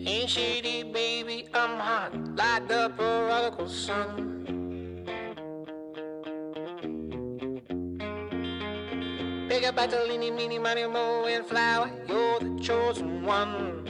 Ain't shady, baby, I'm hot like the prodigal son. Pick up Bartolini, meeny, money, mo, and flower, you're the chosen one.